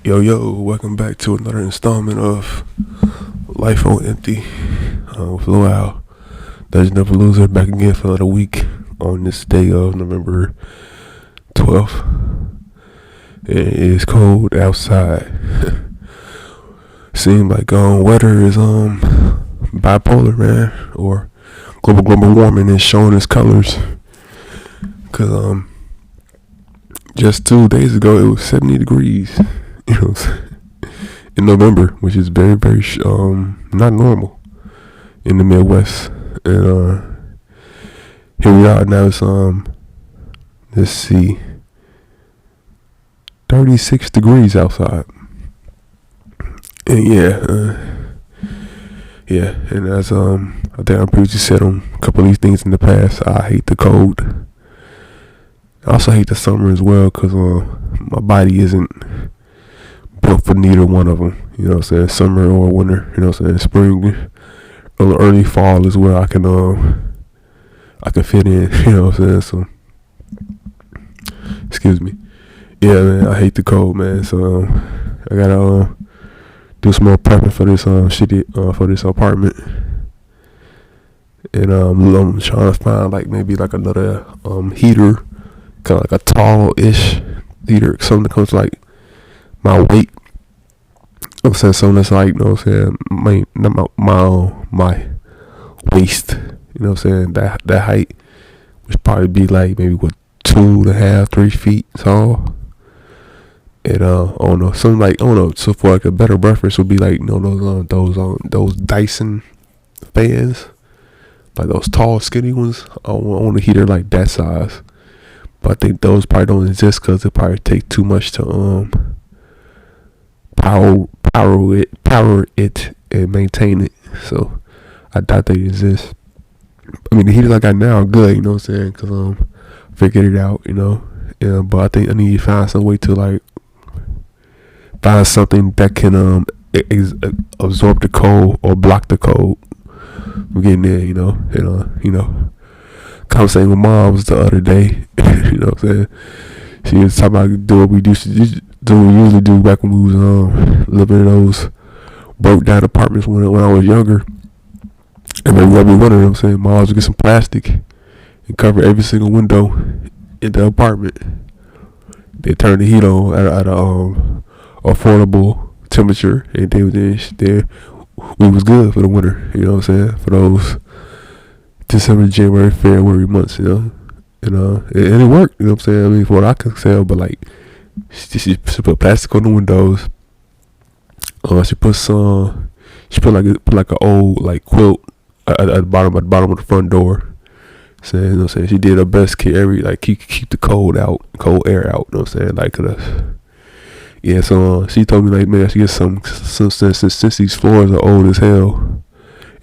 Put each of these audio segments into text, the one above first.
Yo, welcome back to another installment of Life on Empty with Lil Al. Legend of a Loser, back again for another week on this day of November 12th. It is cold outside. Seems like weather is bipolar, man, or global warming is showing its colors. Cause just 2 days ago it was 70 degrees. In November, which is very not normal in the Midwest. And here we are now. It's let's see, 36 degrees outside. And and as I think I previously said on a couple of these things in the past, I hate the cold. I also hate the summer as well, because my body isn't built for neither one of them. You know what I'm saying? Summer or winter. You know what I'm saying? Spring or early fall is where I can fit in. You know what I'm saying? So, excuse me. Yeah, man, I hate the cold, man. So I gotta do some more prepping for this for this apartment. And I'm trying to find maybe another heater, kind of like a tall-ish heater, something that comes like my weight. I'm saying something that's like, you know what I'm saying, my waist, you know what I'm saying, that height, which probably be like maybe 2.5, 3 feet tall. And I don't know, something like, I don't know. So for like a better reference would be like, you know, those Dyson fans, like those tall skinny ones. I want a heater like that size, but I think those probably don't exist because it probably take too much to power it and maintain it. So I doubt they exist. I mean, the heaters I got now are good, you know what I'm saying, because figured it out, you know. Yeah, but I think I need to find some way to find something that can absorb the cold or block the cold from getting there, you know. And conversating with moms the other day, you know what I'm saying. She was talking about do what we usually do back when we was living in those broke down apartments when I was younger. And maybe every one of them saying, moms would get some plastic and cover every single window in the apartment. They turn the heat on at a affordable temperature, and then we was good for the winter. You know what I'm saying? For those December, January, February months, you know. And it worked, you know what I'm saying? I mean, for what I can tell, but she put plastic on the windows. She put like an old quilt at the bottom of the front door. So, you know what I'm saying? She did her best to keep the cold air out, you know what I'm saying? So she told me man, she get some since these floors are old as hell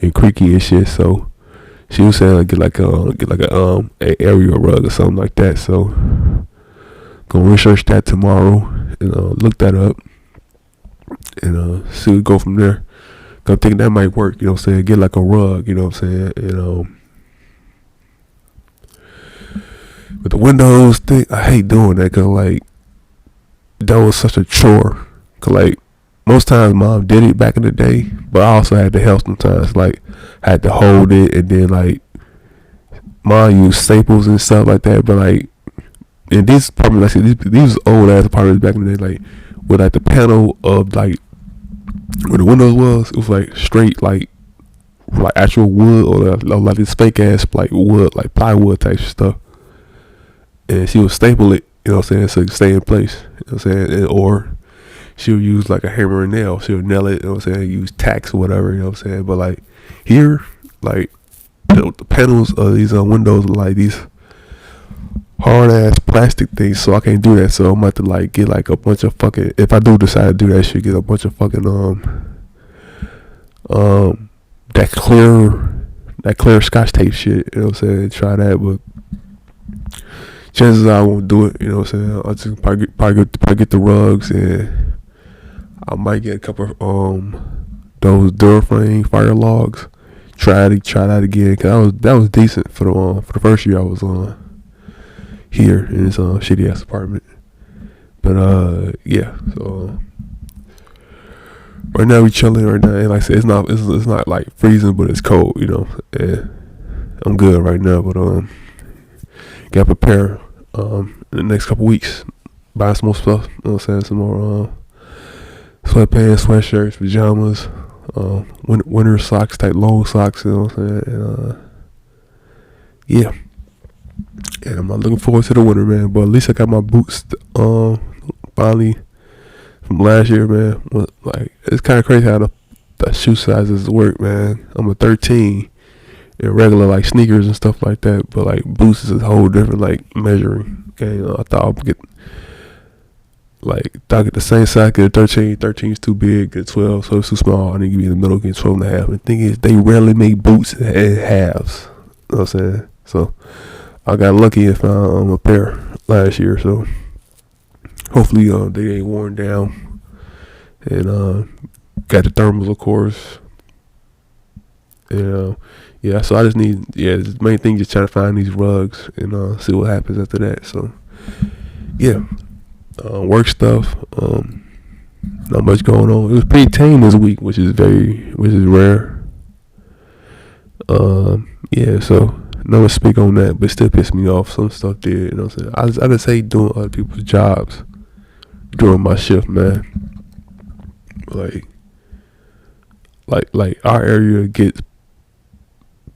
and creaky and shit. So she was saying get like a area rug or something like that. So gonna research that tomorrow and look that up and see we go from there. I'm thinking that might work, you know what I'm saying? Get like a rug, you know what I'm saying? And with the windows thing, I hate doing that because that was such a chore. Cause most times mom did it back in the day, but I also had to help sometimes. I had to hold it, and then mom used staples and stuff like that. But in these apartments, these old ass apartments back in the day, with the panel of where the windows was, it was straight actual wood or this fake ass wood, plywood type stuff. And she would staple it, you know what I'm saying, so it could stay in place, you know what I'm saying, or she would use a hammer and nail. She would nail it, you know what I'm saying, use tacks or whatever, you know what I'm saying. But here, the panels of these windows are these hard ass plastic things, so I can't do that. So I'm about to get a bunch of fucking, if I do decide to do that shit, get a bunch of fucking that clear scotch tape shit, you know what I'm saying, try that. But chances are I won't do it, you know what I'm saying. I'll just probably get the rugs, and I might get a couple of those Duraflame fire logs. Try that again, cause that was decent for the first year I was here in this shitty ass apartment. But so right now we chilling right now, and like I said, it's not like freezing, but it's cold, you know. And I'm good right now, but gotta prepare in the next couple weeks, buy some more stuff. You know what I'm saying? Some more sweatpants, sweatshirts, pajamas, winter socks, type long socks. You know what I'm saying? And yeah, and I'm not looking forward to the winter, man. But at least I got my boots finally from last year, man. Like, it's kind of crazy how the shoe sizes work, man. I'm a 13 in regular like sneakers and stuff like that, but like boots is a whole different like measuring game. I thought I'd get the same size, get a 13. 13 is too big, get 12, so it's too small. I need to be in the middle, get 12 and a half. And the thing is, they rarely make boots in halves. You know what I'm saying? So I got lucky and found a pair last year, so hopefully they ain't worn down. And got the thermals, of course. And yeah, so I just need, the main thing just trying to find these rugs and see what happens after that. So yeah, work stuff, not much going on. It was pretty tame this week, which is rare. Yeah, so no one speak on that, but it still pissed me off. Some stuff did, you know what I'm saying? I just hate doing other people's jobs during my shift, man. Like our area gets,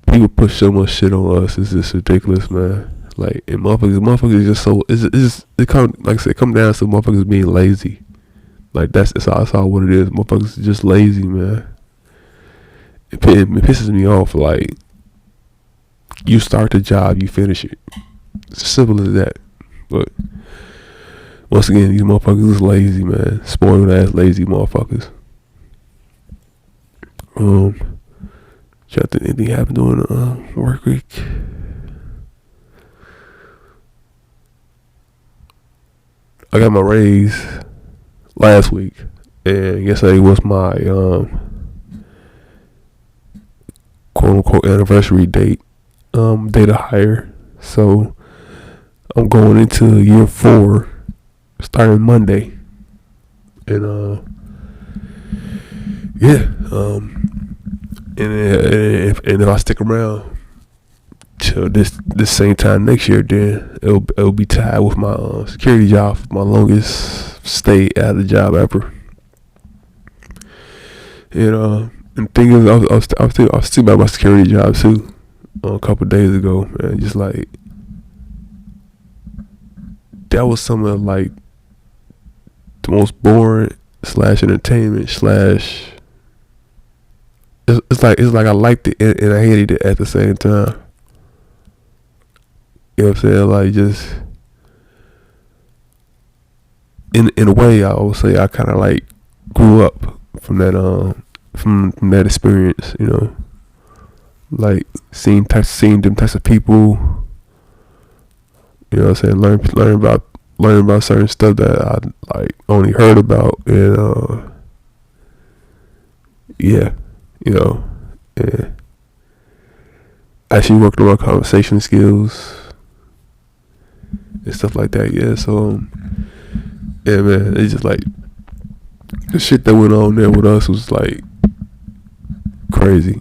people push so much shit on us. It's just ridiculous, man. Like, and motherfuckers just so, it come, like I said, come down to motherfuckers being lazy. Like, that's all what it is. Motherfuckers just lazy, man. It pisses me off. Like, you start the job, you finish it. It's as simple as that. But once again, these motherfuckers is lazy, man. Spoiled ass lazy motherfuckers. Trying to think anything happened during the work week. I got my raise last week, and yesterday was my quote unquote anniversary date of hire. So I'm going into year 4 starting Monday. And and if I stick around till this same time next year, then it'll be tied with my security job, my longest stay at the job ever. And the thing is, I was thinking about my security job too a couple of days ago, man. Just like, that was some of like the most boring / entertainment / it's like I liked it and I hated it at the same time. You know what I'm saying? Like, just in a way, I would say I kind of like grew up from that experience. You know, like seeing them types of people. You know what I'm saying? Learn about certain stuff that I like only heard about, and yeah, you know, and actually worked on my conversation skills and stuff like that. Yeah, so yeah, man, it's just like the shit that went on there with us was like crazy.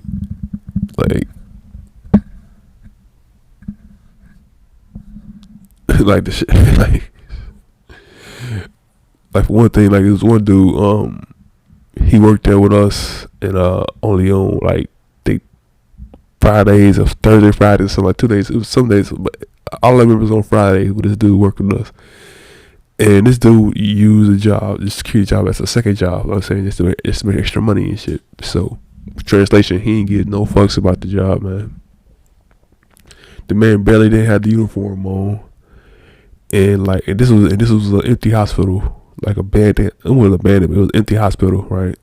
Like like the shit like for one thing, like, there was one dude, he worked there with us, and only on like Fridays or Thursday, Fridays, so like 2 days. It was some days, but all I remember was on Fridays with this dude working with us. And this dude used the security job as a second job. You know what I'm saying, just to make extra money and shit. So translation, he ain't get no fucks about the job, man. The man barely didn't have the uniform on, and this was an empty hospital, like abandoned. It wasn't abandoned, but it was an empty hospital, right?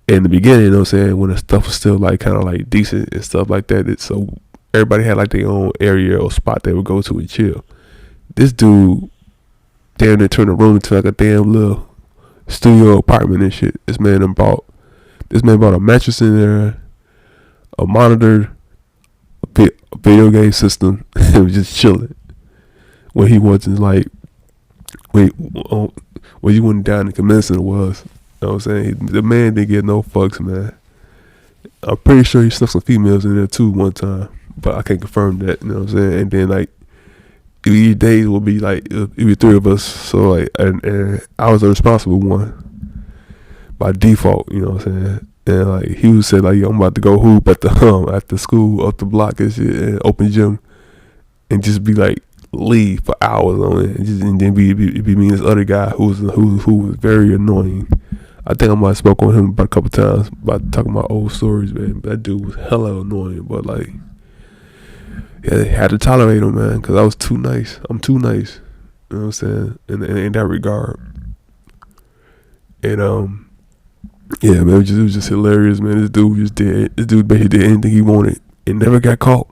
In the beginning, you know what I'm saying, when the stuff was still like kind of like decent and stuff like that, so everybody had like their own area or spot they would go to and chill. This dude damn near turned the room into like a damn little studio apartment and shit. This man bought a mattress in there, a monitor, a video game system, and was just chilling. When he wasn't like, when you went down in Commencement was. You know what I'm saying? The man didn't get no fucks, man. I'm pretty sure he snuck some females in there too one time, but I can't confirm that. You know what I'm saying? And then like each day will be like it'll be three of us. So like, and I was the responsible one by default. You know what I'm saying? And like he would say like, yo, I'm about to go hoop at the after school up the block and shit, and open gym, and just be like leave for hours on it, and then be me and this other guy who was very annoying. I think I might have spoke on him about a couple times about talking about old stories, man. But that dude was hella annoying, but like, yeah, they had to tolerate him, man, because I was too nice. I'm too nice, you know what I'm saying? In that regard, and yeah, man, it was just hilarious, man. This dude basically did anything he wanted and never got caught.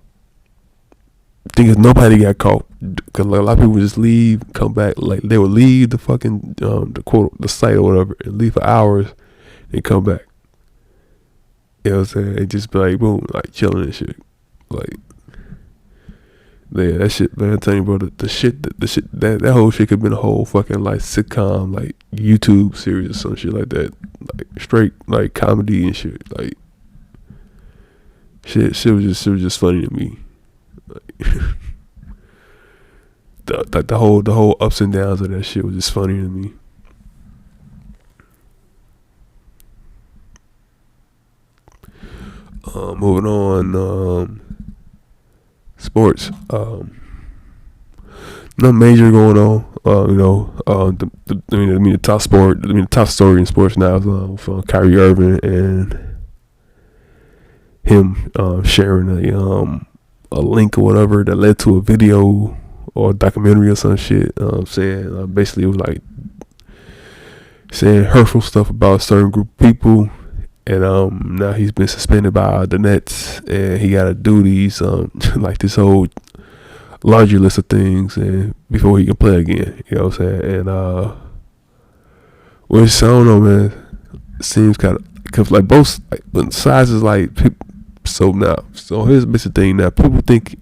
Thing is, nobody got caught because like, a lot of people would just leave, come back. Like they would leave the fucking the site or whatever, and leave for hours, and come back. You know what I'm saying? And just be like, boom, like chilling and shit. Like, yeah, that shit, man. I'm telling you, bro, the shit, that whole shit could have been a whole fucking like sitcom, like YouTube series or some shit like that, like straight like comedy and shit. Like, shit was just funny to me. The whole ups and downs of that shit was just funny to me. Moving on, sports. Nothing major going on. The top sport. The top story in sports now is from Kyrie Irving and him sharing a link or whatever that led to a video or a documentary or some shit, saying basically it was like saying hurtful stuff about a certain group of people, and now he's been suspended by the Nets, and he got to do these like this whole laundry list of things and before he can play again. You know what I'm saying? And which I don't know, man. It seems kind of because like both like, sides is like. So here's the thing. Now people think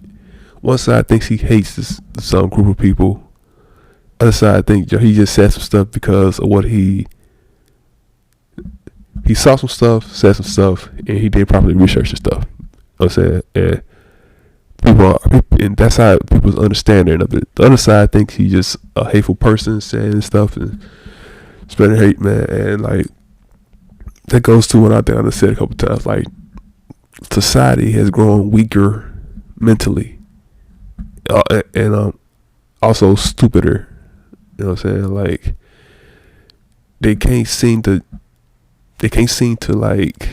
one side thinks he hates some group of people. Other side think he just said some stuff because of what he saw some stuff, said some stuff, and he didn't properly research the stuff. You know what I'm saying? And that's how people's understanding of it. The other side thinks he's just a hateful person saying stuff and spreading hate, man. And like that goes to what I think I said a couple times, like. Society has grown weaker mentally, and also stupider. You know what I'm saying? Like they can't seem to like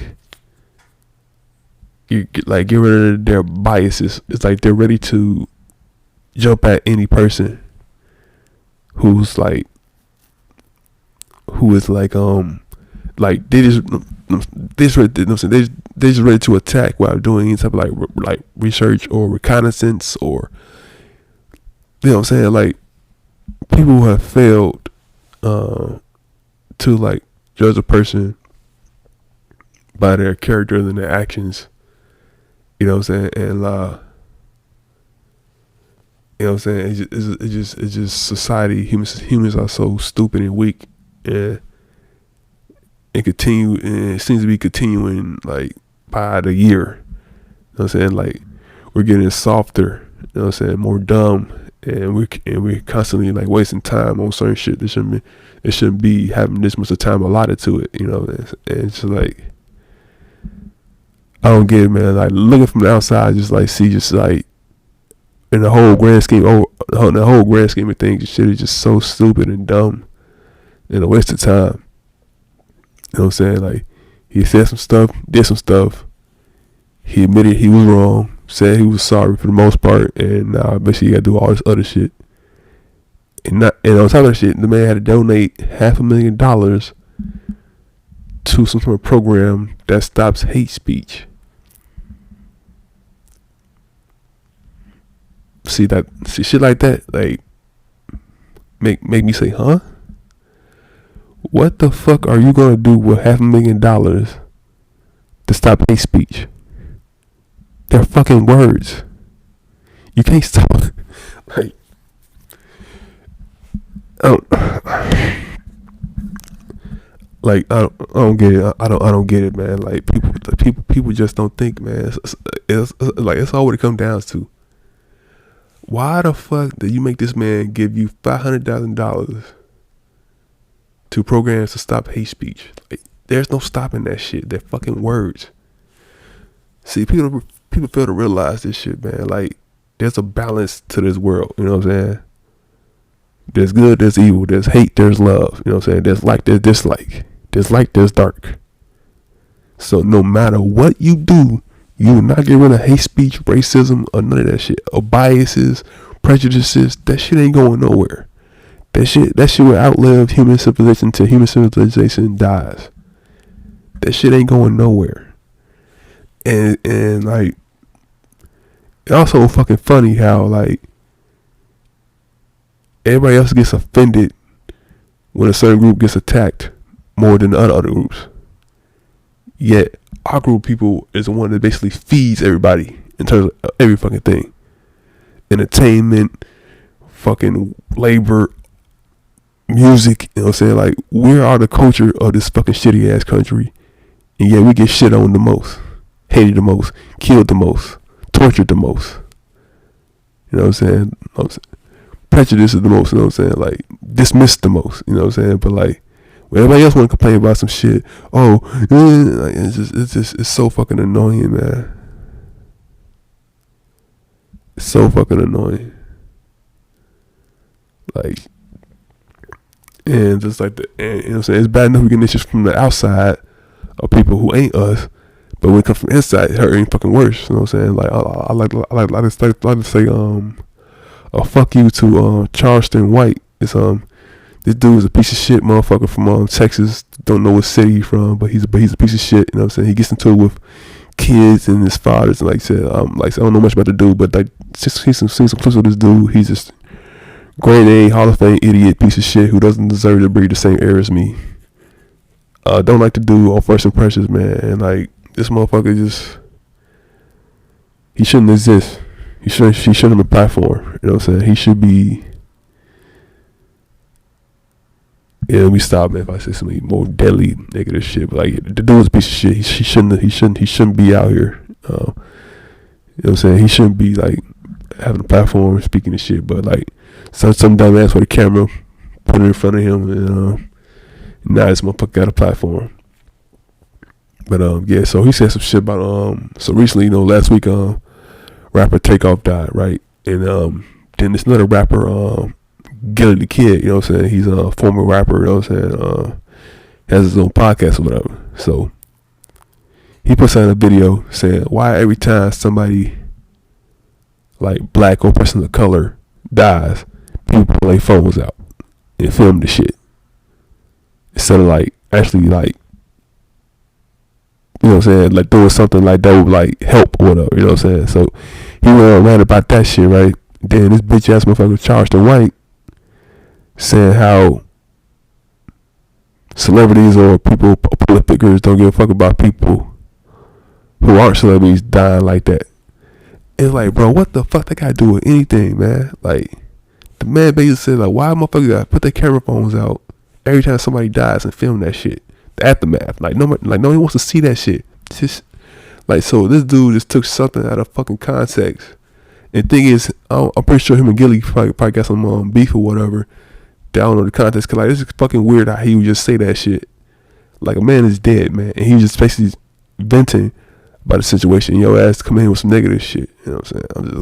get rid of their biases. It's like they're ready to jump at any person who is like they just ready to attack without doing any type of like research or reconnaissance, or you know what I'm saying, like people who have failed to like judge a person by their character and their actions, you know what I'm saying, and you know what I'm saying, it's just society. Humans are so stupid and weak, and it seems to be continuing like by the year. You know what I'm saying? Like we're getting softer, you know what I'm saying, more dumb, and we're constantly like wasting time on certain shit. It shouldn't be having this much of time allotted to it, you know. And it's just like I don't get it, man. Like looking from the outside, just like in the whole grand scheme of things, shit is just so stupid and dumb and a waste of time. You know what I'm saying? Like, he said some stuff, did some stuff. He admitted he was wrong, said he was sorry for the most part, and now basically he got to do all this other shit. And on top of that shit, the man had to donate $500,000 to some sort of program that stops hate speech. See shit like that, like make me say, huh? What the fuck are you gonna do with $500,000 to stop hate speech? They're fucking words. You can't stop. Like, Like I don't get it. I don't get it, man. Like people just don't think, man. It's like it's all what it comes down to. Why the fuck did you make this man give you $500,000 to programs to stop hate speech? Like, there's no stopping that shit. They're fucking words. See, people fail to realize this shit, man. Like, there's a balance to this world. You know what I'm saying? There's good, there's evil, there's hate, there's love. You know what I'm saying? There's like, there's dislike. There's light, there's dark. So no matter what you do, you will not get rid of hate speech, racism, or none of that shit. Or biases, prejudices. That shit ain't going nowhere. That shit will outlive human civilization till human civilization dies. That shit ain't going nowhere. And like, it's also fucking funny how like everybody else gets offended when a certain group gets attacked more than the other groups. Yet our group of people is the one that basically feeds everybody in terms of every fucking thing. Entertainment, fucking labor, music, you know what I'm saying? Like, we are the culture of this fucking shitty ass country. And yet we get shit on the most, hated the most, killed the most, tortured the most. You know what I'm saying? Prejudice is the most, you know what I'm saying? Like, dismissed the most, you know what I'm saying? But like, when everybody else want to complain about some shit, like, it's so fucking annoying, man. It's so fucking annoying. Like, and just like and you know what I'm saying? It's bad enough we get this shit from the outside of people who ain't us, but when it comes from inside, it ain't fucking worse. You know what I'm saying? Like, I like to say a fuck you to Charleston White. It's this dude is a piece of shit motherfucker from Texas. Don't know what city he's from, but he's a piece of shit. You know what I'm saying? He gets into it with kids and his fathers. And like I said, I don't know much about the dude, but like seen some clips of this dude. He's just grade A Hall of Fame idiot piece of shit who doesn't deserve to breathe the same air as me. Don't like to do all first impressions, man. And like, this motherfucker he shouldn't exist. He shouldn't have a platform. You know what I'm saying? He should be. Yeah, let me stop, man, if I say some more deadly negative shit. But like, the dude's a piece of shit. He shouldn't be out here. You know what I'm saying? He shouldn't be like having a platform speaking of shit. But like, some dumbass with a camera put it in front of him, and now this motherfucker got a platform. But yeah, so he said some shit about so recently, you know, last week rapper Takeoff died, right? And then this another rapper Gilly the Kid, you know what I'm saying? He's a former rapper, you know what I'm saying? Has his own podcast or whatever. So he puts out a video saying, why every time somebody like black or person of color dies, people pull their phones out and film the shit instead of like actually like, you know what I'm saying, like doing something like that would like help or whatever, you know what I'm saying? So he went around about that shit, right? Then this bitch ass motherfucker Charleston White saying how celebrities or people, public figures, don't give a fuck about people who aren't celebrities dying like that. It's like, bro, what the fuck that got to do with anything, man? Like, the man basically said, like, why motherfuckers got to put their camera phones out every time somebody dies and film that shit? The aftermath. Like, nobody wants to see that shit. Just, like, so this dude just took something out of fucking context. And the thing is, I'm pretty sure him and Gilly probably got some beef or whatever. I don't know the context, cause like, this is fucking weird how he would just say that shit. Like, a man is dead, man, and he just basically venting about the situation. Your ass come in with some negative shit. You know what I'm saying? I'm just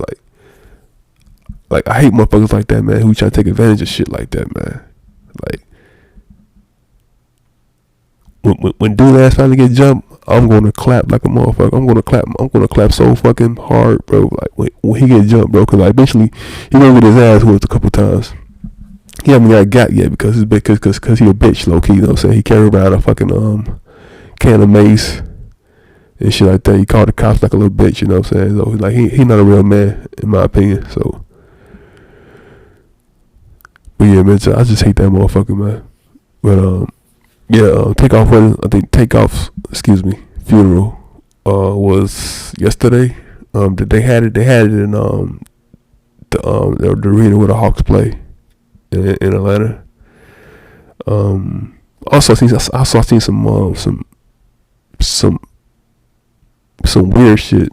like I hate motherfuckers like that, man, who try to take advantage of shit like that, man. Like, when dude ass finally get jumped, I'm gonna clap like a motherfucker. I'm gonna clap so fucking hard, bro. Like, when he get jumped, bro, cause like eventually he gonna get his ass whooped a couple times. He haven't got yet because he a bitch, low key, you know what I'm saying? He carried around a fucking can of mace and shit like that. He called the cops like a little bitch, you know what I'm saying? So like, he not a real man in my opinion. So, but yeah, man, I just hate that motherfucker, man. But yeah, Takeoff's funeral was yesterday. They had it in the arena where the Hawks play in Atlanta. Also, I seen some weird shit.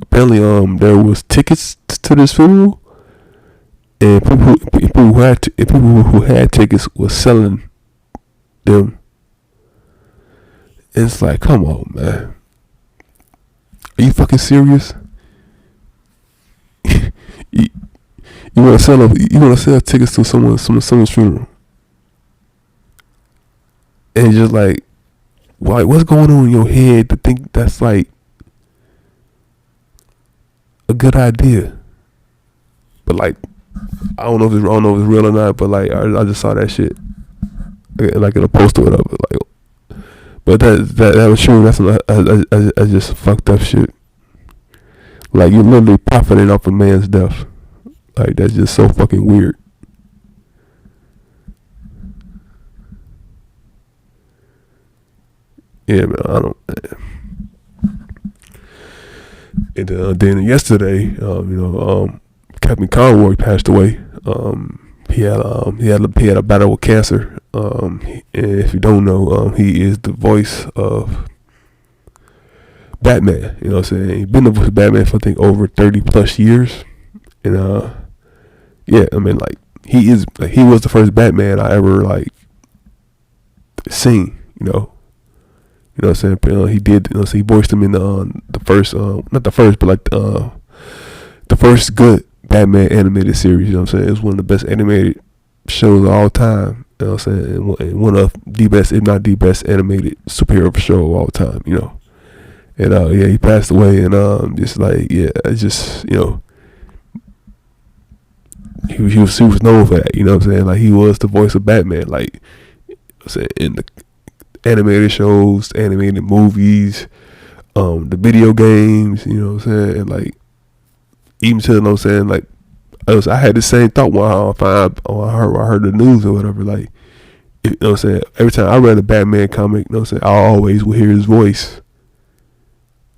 Apparently, there was tickets to this funeral, and people who had tickets was selling them. It's like, come on, man. Are you fucking serious? you, you want to sell tickets to someone's funeral, and just like what's going on in your head to think that's like a good idea? But like, I don't know if it's real or not. But like, I just saw that shit like in a post or whatever. Like, but that was true. That's just fucked up shit. Like, you're literally profiting off a man's death. Like, that's just so fucking weird. Yeah, man. I don't. And then yesterday, Captain Conroy passed away. He had a battle with cancer. And if you don't know, he is the voice of Batman. You know what I'm saying? He's been the voice of Batman for I think over 30 plus years. And yeah, I mean, like, he was the first Batman I ever like seen. You know what I'm saying? He did. So he voiced him in the first, not the first, but like the first good Batman animated series. You know what I'm saying? It's one of the best animated shows of all time. You know what I'm saying? And one of the best, if not the best, animated superhero show of all time. And yeah, he passed away, and just like, yeah, it's just, he was known for that. You know what I'm saying? Like, he was the voice of Batman. Like, I'm saying, in the animated shows, animated movies, the video games, you know what I'm saying? And like, even to, you know what I'm saying, like, I had the same thought when I heard the news or whatever. Like, you know what I'm saying? Every time I read a Batman comic, you know what I'm saying, I always would hear his voice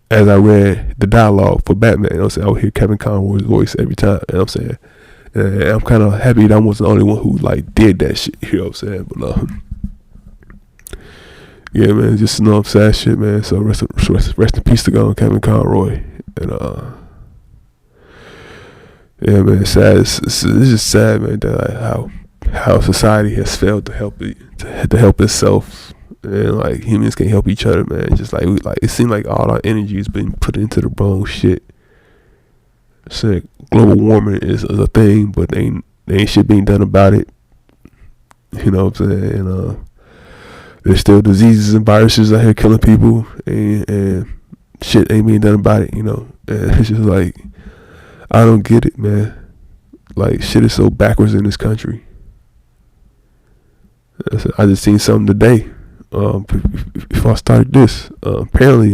as I read the dialogue for Batman. You know what I'm saying? I would hear Kevin Conroy's voice every time. You know what I'm saying? And I'm kind of happy that I wasn't the only one who like did that shit. You know what I'm saying? But yeah, man, just sad shit, man. So rest in peace to God, Kevin Conroy. And yeah, man, it's sad. It's just sad, man, that like how society has failed to help itself, and like humans can't help each other, man. Just like it seems like all our energy is being put into the wrong shit. So global warming is a thing, but there ain't shit being done about it. You know what I'm saying? And there's still diseases and viruses out here killing people, and shit ain't being done about it. And it's just like, I don't get it, man. Like, shit is so backwards in this country. I just seen something today. Before I started this, apparently,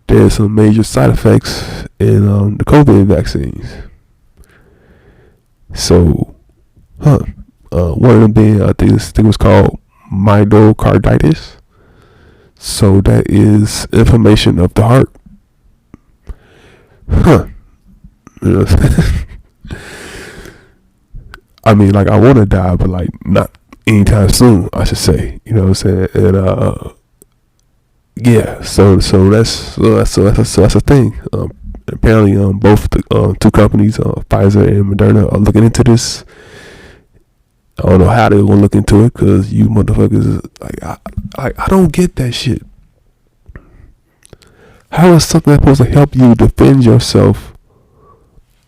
there's some major side effects in the COVID vaccines. So, one of them being, I think this thing was called myocarditis. So that is inflammation of the heart. I mean, like, I want to die, but like not anytime soon, I should say. You know what I'm saying? And yeah, so that's a thing. Apparently, both the two companies, Pfizer and Moderna, are looking into this. I don't know how they're gonna look into it, because you motherfuckers, I don't get that shit. How is something that's supposed to help you defend yourself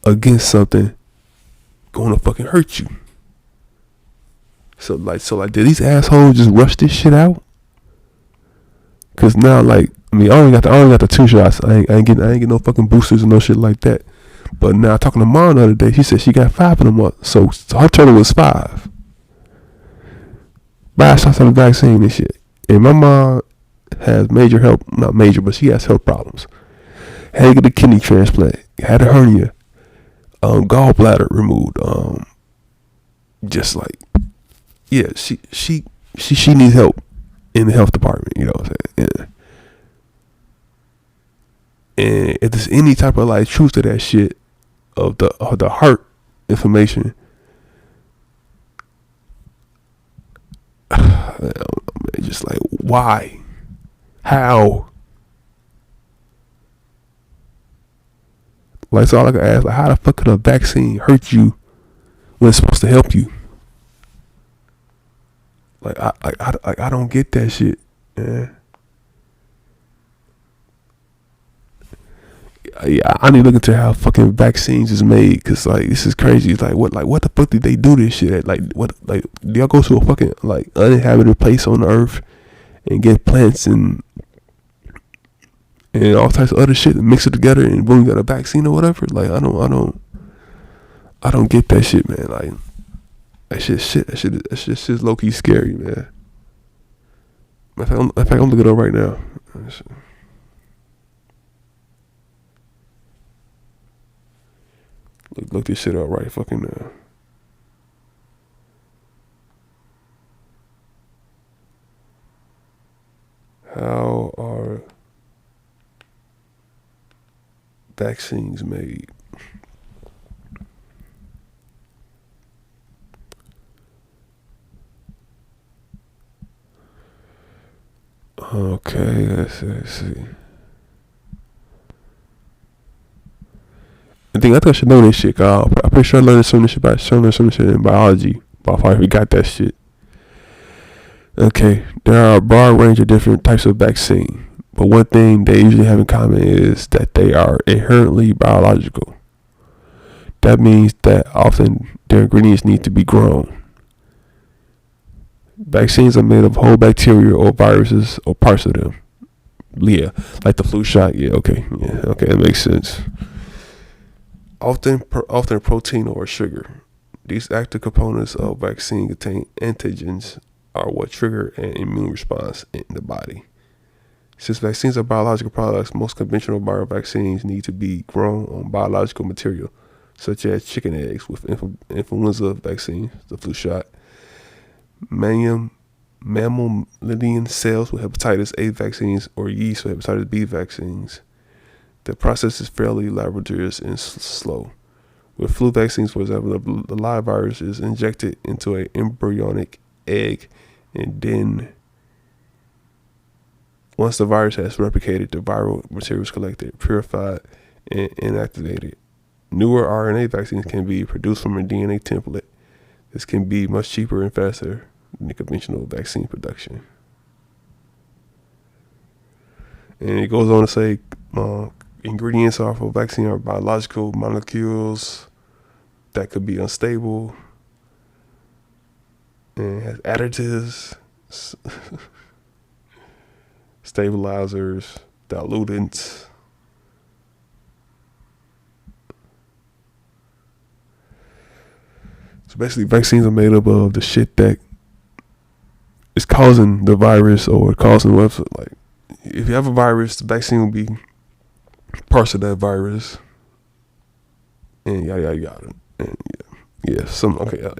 against something gonna fucking hurt you? So did these assholes just rush this shit out? Cause now, like, I mean, I only got the 2 shots. I ain't getting no fucking boosters and no shit like that. But now, talking to Mom the other day, she said she got 5 of them up. So her total was 5. 5 shots of the vaccine and shit. And my mom has major health, not major, but she has health problems. Had to get a kidney transplant. Had a hernia. Gallbladder removed. Just like, yeah, she needs help in the health department. You know what I'm saying? Yeah. And if there's any type of like truth to that shit of the heart inflammation, Why? How? Like, that's all I can ask. Like, how the fuck could a vaccine hurt you when it's supposed to help you? Like, I don't get that shit, man. Yeah, I need to look into how fucking vaccines is made, cause like this is crazy. It's like what the fuck did they do this shit at? Like what, like do y'all go to a fucking like uninhabited place on the earth and get plants and all types of other shit and mix it together and boom, you got a vaccine or whatever? Like I don't get that shit, man. Like that shit's low key scary, man. In fact, I'm looking it up right now. Look this shit up right fucking now. How are vaccines made? Okay, let's see. I think I should know this shit. I'm pretty sure I learned some of this shit in biology, but I probably forgot that shit. Okay, there are a broad range of different types of vaccine, but one thing they usually have in common is that they are inherently biological. That means that often their ingredients need to be grown. Vaccines are made of whole bacteria or viruses or parts of them. Yeah, like the flu shot. Yeah, okay, that makes sense. Often a protein or a sugar. These active components of vaccine contain antigens are what trigger an immune response in the body. Since vaccines are biological products, most conventional viral vaccines need to be grown on biological material, such as chicken eggs with influenza vaccines, the flu shot, mammalian cells with hepatitis A vaccines, or yeast with hepatitis B vaccines. The process is fairly laborious and slow. With flu vaccines, for example, the live virus is injected into an embryonic egg, and then once the virus has replicated, the viral material is collected, purified, and inactivated. Newer RNA vaccines can be produced from a DNA template. This can be much cheaper and faster than the conventional vaccine production. And it goes on to say, ingredients for vaccine are biological molecules that could be unstable and has additives, stabilizers, dilutants. So basically, vaccines are made up of the shit that is causing the virus or causing what's like. If you have a virus, the vaccine will be parts of that virus, and yada yada yada. And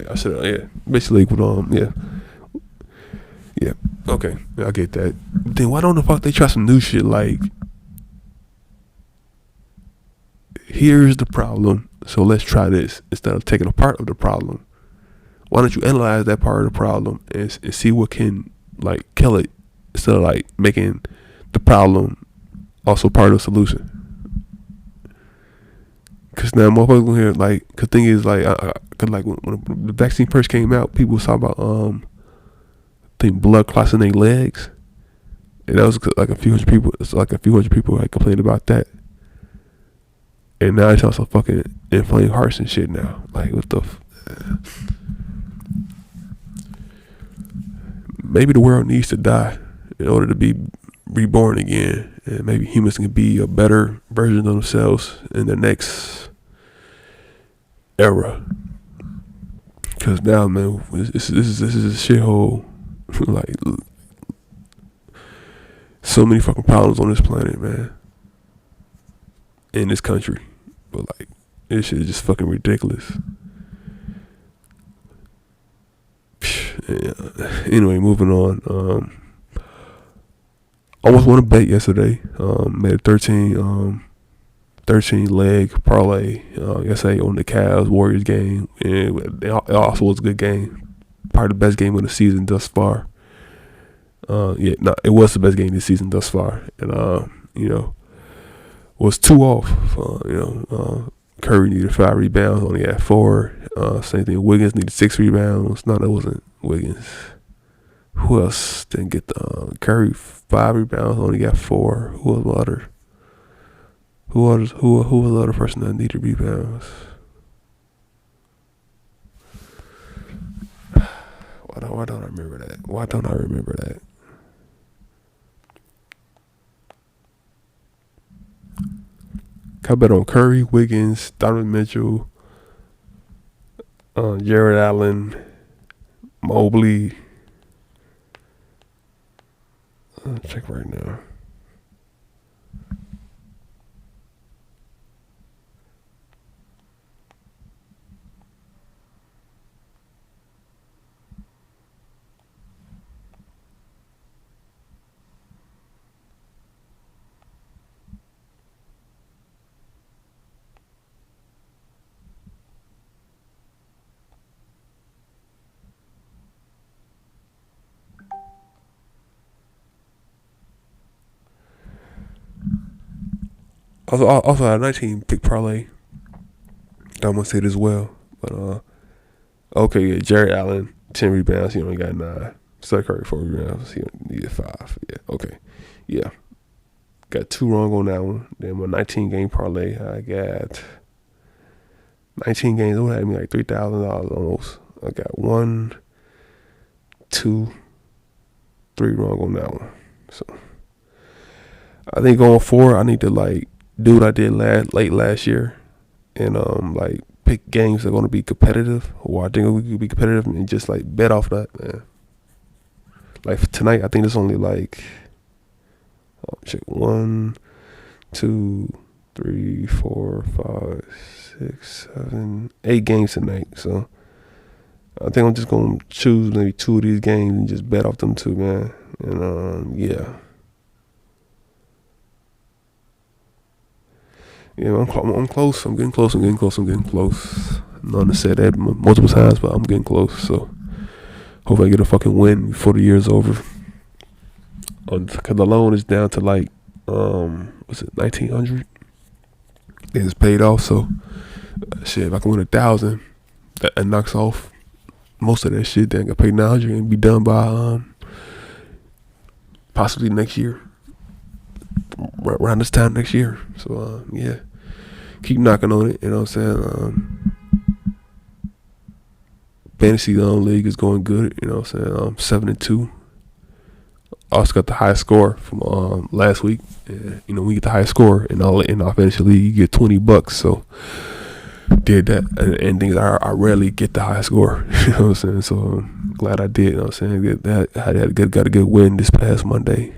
I should basically okay, I get that. Then why don't the fuck they try some new shit like, here's the problem, so let's try this instead of taking a part of the problem. Why don't you analyze that part of the problem and see what can like kill it instead of like making the problem also part of the solution? Cause now motherfuckers gonna hear like, cause thing is like, cause like when the vaccine first came out, people was talking about I think blood clots in their legs, and that was like a few hundred people. It's like a few hundred people like complained about that, and now it's also fucking inflamed hearts and shit now. Like what the? Maybe the world needs to die in order to be reborn again, and maybe humans can be a better version of themselves in the next era. Cause now, man, this is a shithole. Like, so many fucking problems on this planet, man, in this country. But like, this shit is just fucking ridiculous. Anyway, moving on. I almost won a bet yesterday. Made a 13 leg parlay yesterday on the Cavs Warriors game, and it also was a good game. Probably the best game of the season thus far. it was the best game this season thus far, and was 2 off. Curry needed 5 rebounds, only had 4. Same thing. Wiggins needed 6 rebounds. No, that wasn't Wiggins. Who else didn't get the Curry 5 rebounds, only got 4? Who was the other? Who was the other person that needed rebounds? Why don't I remember that? Why don't I remember that? I bet on Curry, Wiggins, Donovan Mitchell, Jared Allen, Mobley. Check right now. Also had a 19 pick parlay. I'm gonna say it as well. But okay, yeah, Jared Allen 10 rebounds. He only got 9. Steph Curry 4 rebounds. He needed 5. Yeah, okay, yeah. Got 2 wrong on that one. Then my 19 game parlay, I got 19 games. It would have me like $3,000 almost. I got 1, 2, 3 wrong on that one. So I think going forward, I need to like do what I did late last year, and like pick games that are going to be competitive, or I think we could be competitive, and just like bet off that, man. Like for tonight, I think there's only like 1, 2, 3, 4, 5, 6, 7, 8 games tonight. So I think I'm just gonna choose maybe 2 of these games and just bet off them 2, man. And yeah. Yeah, I'm close. I'm getting close. None to say that multiple times, but I'm getting close. So hopefully I get a fucking win before the year's over. Because the loan is down to like, what's it, $1,900? It's paid off. So shit, if I can win 1,000, that knocks off most of that shit. Then I can pay $900 and be done by possibly next year. Around this time next year. So yeah, keep knocking on it, you know what I'm saying. Fantasy league is going good, you know what I'm saying. 7-2. Also got the highest score from last week. We get the highest score in our fantasy league, you get $20. So did that, and things I rarely get the highest score, you know what I'm saying. So I'm glad I did, you know what I'm saying. Got a good win this past Monday.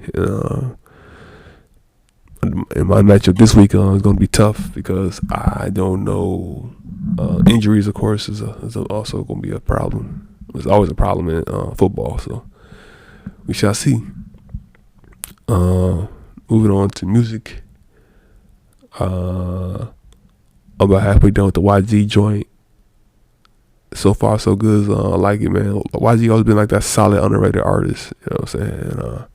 And my matchup this week is going to be tough because I don't know. Injuries, of course, is also going to be a problem. It's always a problem in football, so we shall see. Moving on to music. I'm about halfway done with the YG joint. So far, so good. I like it, man. YG always been like that solid, underrated artist. You know what I'm saying?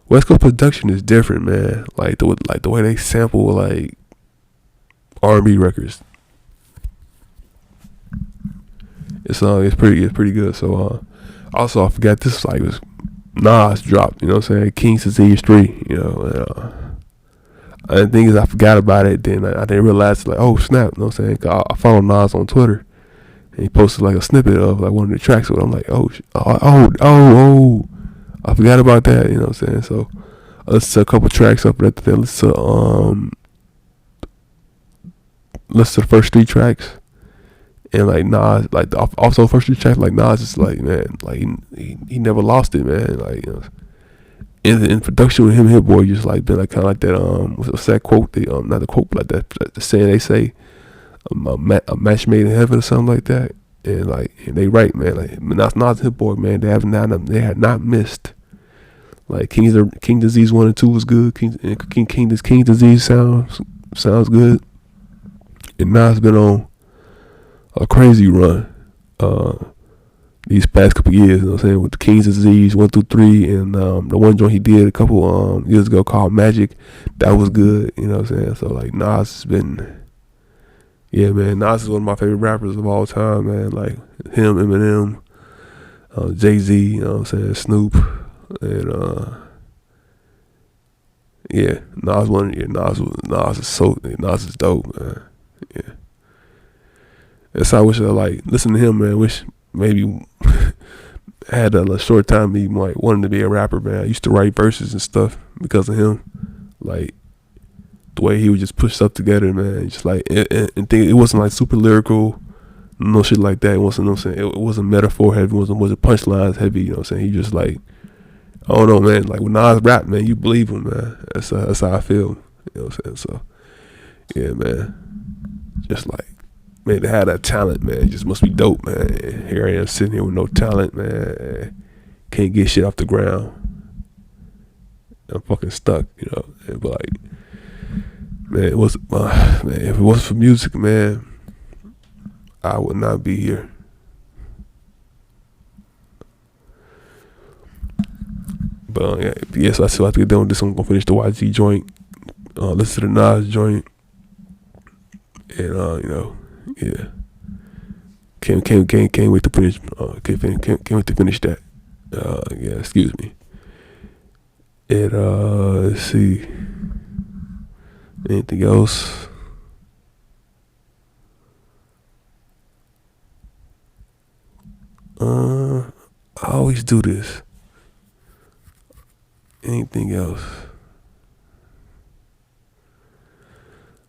West Coast production is different, man. Like the way they sample like R&B records. It's pretty good. So also I forgot this was Nas dropped. You know what I'm saying? King's Disease 3. You know. And the thing is, I forgot about it. Then I didn't realize like, oh snap. You know what I'm saying? I follow Nas on Twitter, and he posted like a snippet of like one of the tracks. So I'm like, oh. I forgot about that, you know what I'm saying? So I listened to a couple tracks up there. Listen to the first 3 tracks, and like Nas, like also first 3 tracks, like Nas is like, man, like he never lost it, man. Like in production with him and Hit Boy, just like been like kind of like that. What's that quote? Not the quote, but like that the saying they say, a match made in heaven or something like that. And they right, man. Like Nas and Hit Boy, man, they had not missed. Like King Disease 1 and 2 was good. King Disease sounds good. And Nas been on a crazy run. these past couple years, you know what I'm saying, with the King's Disease 1 through 3, and the one joint he did a couple years ago called Magic, that was good, you know what I'm saying. So like Nas has been, yeah, man, Nas is one of my favorite rappers of all time, man. Like him, Eminem, Jay-Z, you know what I'm saying, Snoop, and yeah, Nas Nas is dope, man. Yeah, that's how I wish I like listen to him, man. Wish maybe had a short time he might wanted to be a rapper, man. I used to write verses and stuff because of him, like the way he would just push stuff together, man. Just like and think it wasn't like super lyrical, no shit like that. It wasn't, you know what I'm saying, it wasn't metaphor heavy, wasn't punchlines heavy, you know what I'm saying. He just like, I don't know, man. Like when Nas rap, man, you believe him, man. That's how I feel, you know what I'm saying. So yeah, man. Just like, man, to have that talent, man, it just must be dope, man. And here I am sitting here with no talent, man. And can't get shit off the ground. I'm fucking stuck, you know. But like, man, it was, man, if it wasn't for music, man, I would not be here. But yeah, so I still have to get done with this. I'm gonna finish the YG joint, listen to the Nas joint, and you know, yeah. Can't wait to finish. Can't wait to finish that. Yeah, excuse me. And let's see. Anything else? I always do this. Anything else?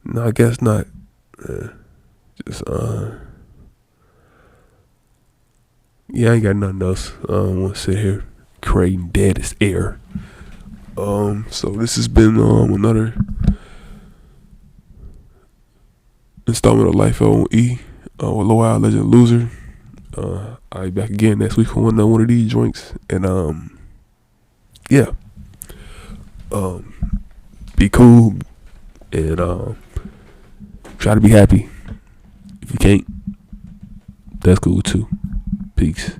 No, I guess not. Just yeah, I ain't got nothing else. I don't want to sit here creating dead as air. So this has been another installment of Life on E with Low Out Legend Loser. I'll be back again next week for one of these joints, and yeah, be cool and try to be happy. If you can't, that's cool too. Peace.